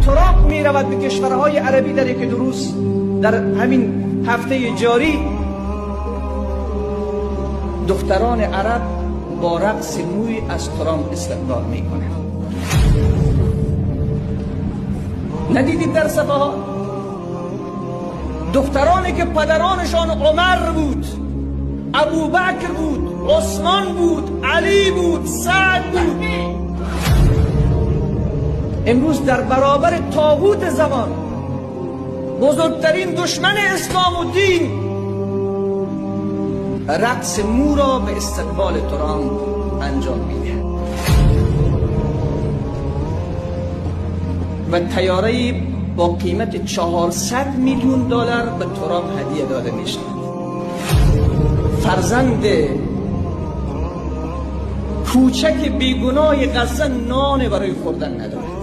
ترامپ می رود به کشورهای عربی در یک دو روز در همین هفته جاری، دختران عرب با رقص موی از ترامپ استقبال می کنند. ندیدید در صفحات دخترانی که پدرانشان عمر بود، ابوبکر بود، عثمان بود، علی بود، سعد بود، امروز در برابر طاغوت زمان، بزرگترین دشمن اسلام و دین، رقص مو را به استقبال ترامپ انجام میده و طیاره‌ای با قیمت 400 میلیون دلار به ترامپ هدیه داده میشه. فرزند کوچک بیگناه غزه نان برای خوردن نداره.